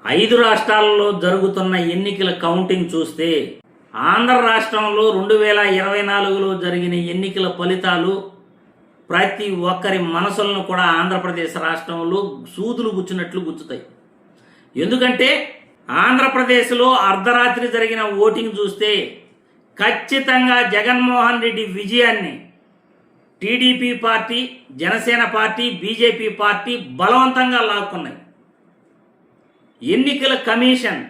5 రాష్ట్రాల్లో జరుగుతున్న ఎన్నికల కౌంటింగ్ చూస్తే ఆంధ్ర రాష్ట్రంలో 2024లో జరిగిన ఎన్నికల ఫలితాలు ప్రతి ఒక్కరి మనసులను కూడా ఆంధ్రప్రదేశ్ రాష్ట్రంలో సూదులు గుచ్చినట్లు గుచ్చుతాయి. ఎందుకంటే ఆంధ్రప్రదేశ్లో అర్ధరాత్రి జరిగిన ఓటింగ్ చూస్తే ఖచ్చితంగా జగన్మోహన్ రెడ్డి విజయాన్ని TDP party, Janasena party, BJP party బలవంతంగా లాక్కున్నాయి. ఎన్నికల కమిషన్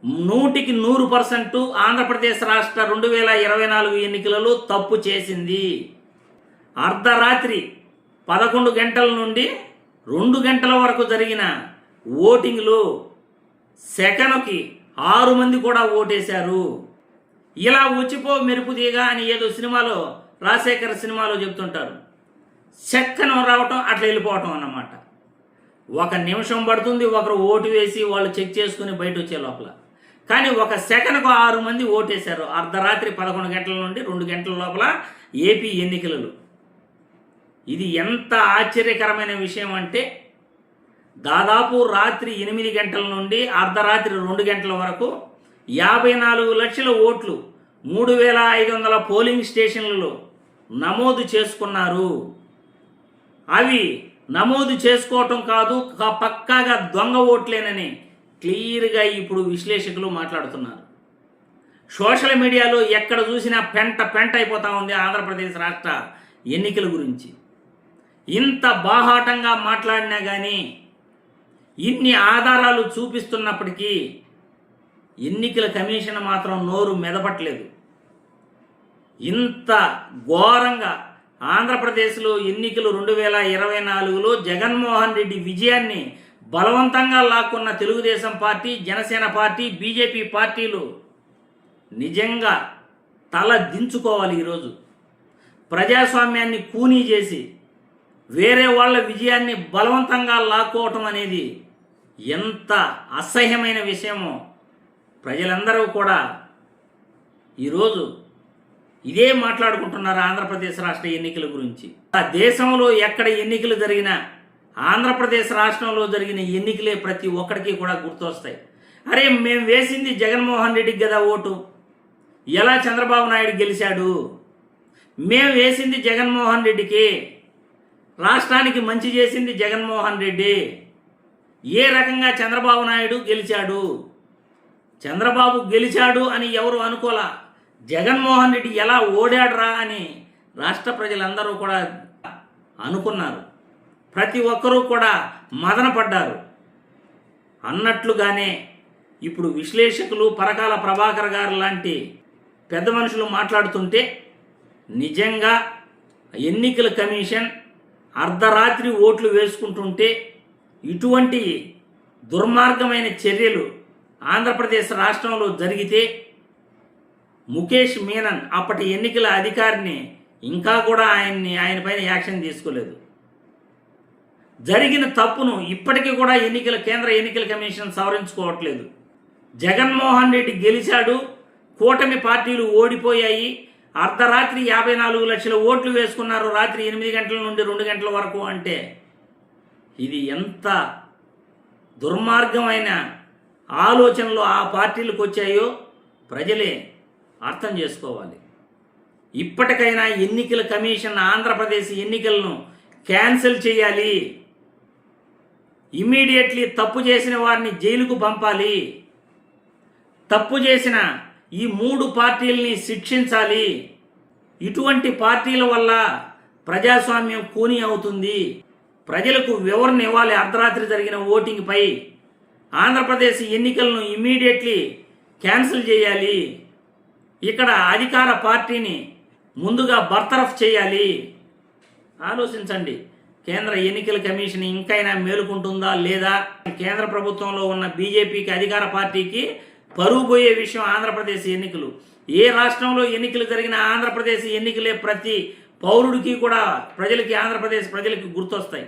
100% ఆంధ్రప్రదేశ్ రాష్ట్ర 2024 ఎన్నికలలో తప్పు చేసింది. అర్ధరాత్రి 11 గంటల నుండి 2 గంటల వరకు జరిగిన ఓటింగ్లో సెకనుకి 6 మంది కూడా ఓటేశారు. ఇలా వచ్చిపో మెరుపుదీగా అని ఏదో సినిమాలో రాజశేఖర్ సినిమాలో చెప్తుంటారు. సెకను రావటం అట్లా వెళ్ళిపోవటం అన్నమాట. 1 నిమిషం పడుతుంది ఒకరు ఓటు వేసి వాళ్ళు చెక్ చేసుకుని బయట వచ్చే లోపల. కానీ 1 సెకనుకు 6 మంది ఓటేశారు. అర్ధరాత్రి 11 గంటల నుండి 2 గంటల లోపల ఏపీ ఎన్నికలలో. ఇది ఎంత ఆశ్చర్యకరమైన విషయం అంటే దాదాపు రాత్రి 8 గంటల నుండి అర్ధరాత్రి 2 గంటల వరకు 54 లక్షల ఓట్లు 3500 పోలింగ్ స్టేషన్లలో నమోదు చేసుకున్నారు. అవి నమోదు చేసుకోవటం కాదు, పక్కాగా దొంగ ఓట్లేనని క్లియర్గా ఇప్పుడు విశ్లేషకులు మాట్లాడుతున్నారు. సోషల్ మీడియాలో ఎక్కడ చూసినా పెంట అయిపోతా ఉంది ఆంధ్రప్రదేశ్ రాష్ట్ర ఎన్నికల గురించి. ఇంత బాహాటంగా మాట్లాడినా కానీ, ఇన్ని ఆధారాలు చూపిస్తున్నప్పటికీ ఎన్నికల కమిషన్ మాత్రం నోరు మెదపట్లేదు. ఇంత ఘోరంగా ఆంధ్రప్రదేశ్లో ఎన్నికలు 2024లో జగన్మోహన్ రెడ్డి విజయాన్ని బలవంతంగా లాక్కున్న Telugu Desam party, Janasena party, BJP పార్టీలు నిజంగా తల దించుకోవాలి. ఈరోజు ప్రజాస్వామ్యాన్ని కూనీ చేసి వేరే వాళ్ళ విజయాన్ని బలవంతంగా లాక్కోవటం అనేది ఎంత అసహ్యమైన విషయమో ప్రజలందరూ కూడా ఈరోజు ఇదే మాట్లాడుకుంటున్నారు ఆంధ్రప్రదేశ్ రాష్ట్ర ఎన్నికల గురించి. ఆ దేశంలో ఎక్కడ ఎన్నికలు జరిగినా ఆంధ్రప్రదేశ్ రాష్ట్రంలో జరిగిన ఎన్నికలే ప్రతి ఒక్కడికి కూడా గుర్తొస్తాయి. అరే, మేము వేసింది జగన్మోహన్ రెడ్డికి కదా ఓటు, ఎలా చంద్రబాబు నాయుడు గెలిచాడు? మేము వేసింది జగన్మోహన్ రెడ్డికి, రాష్ట్రానికి మంచి చేసింది జగన్మోహన్ రెడ్డి. ఏ రకంగా చంద్రబాబు నాయుడు గెలిచాడు? చంద్రబాబు గెలిచాడు అని ఎవరు అనుకోలా. జగన్మోహన్ రెడ్డి ఎలా ఓడాడ్రా అని రాష్ట్ర ప్రజలందరూ కూడా అనుకున్నారు. ప్రతి ఒక్కరూ కూడా మదనపడ్డారు. అన్నట్లుగానే ఇప్పుడు విశ్లేషకులు పరకాల ప్రభాకర్ గారు లాంటి పెద్ద మనుషులు మాట్లాడుతుంటే నిజంగా ఎన్నికల కమిషన్ అర్ధరాత్రి ఓట్లు వేసుకుంటుంటే ఇటువంటి దుర్మార్గమైన చర్యలు ఆంధ్రప్రదేశ్ రాష్ట్రంలో జరిగితే ముఖేష్ మీనన్ అప్పటి ఎన్నికల అధికారిని ఇంకా కూడా ఆయనపైన యాక్షన్ తీసుకోలేదు. జరిగిన తప్పును ఇప్పటికీ కూడా కేంద్ర ఎన్నికల కమిషన్ సవరించుకోవట్లేదు. జగన్మోహన్ రెడ్డి గెలిచాడు, కూటమి పార్టీలు ఓడిపోయాయి, అర్ధరాత్రి 54 లక్షల ఓట్లు వేసుకున్నారు రాత్రి 8 గంటల నుండి 2 గంటల వరకు అంటే ఇది ఎంత దుర్మార్గమైన ఆలోచనలు ఆ పార్టీలకు వచ్చాయో ప్రజలే అర్థం చేసుకోవాలి. ఇప్పటికైనా ఎన్నికల కమిషన్ ఆంధ్రప్రదేశ్ ఎన్నికలను క్యాన్సిల్ చేయాలి. ఇమ్మీడియట్లీ తప్పు చేసిన వారిని జైలుకు పంపాలి. తప్పు చేసిన ఈ 3 పార్టీలని శిక్షించాలి. ఇటువంటి పార్టీల వల్ల ప్రజాస్వామ్యం కూని అవుతుంది. ప్రజలకు వివరణ ఇవ్వాలి. అర్ధరాత్రి జరిగిన ఓటింగ్పై ఆంధ్రప్రదేశ్ ఎన్నికలను ఇమ్మీడియట్లీ క్యాన్సిల్ చేయాలి. ఇక్కడ అధికార పార్టీని ముందుగా బర్తరఫ్ చేయాలి. ఆలోచించండి, కేంద్ర ఎన్నికల కమిషన్ ఇంకైనా మేలుకుంటుందా లేదా? కేంద్ర ప్రభుత్వంలో ఉన్న బీజేపీకి, అధికార పార్టీకి పరువు పోయే విషయం ఆంధ్రప్రదేశ్ ఎన్నికలు. ఏ రాష్ట్రంలో ఎన్నికలు జరిగిన ఆంధ్రప్రదేశ్ ఎన్నికలే ప్రతి పౌరుడికి కూడా ఆంధ్రప్రదేశ్ ప్రజలకి గుర్తొస్తాయి.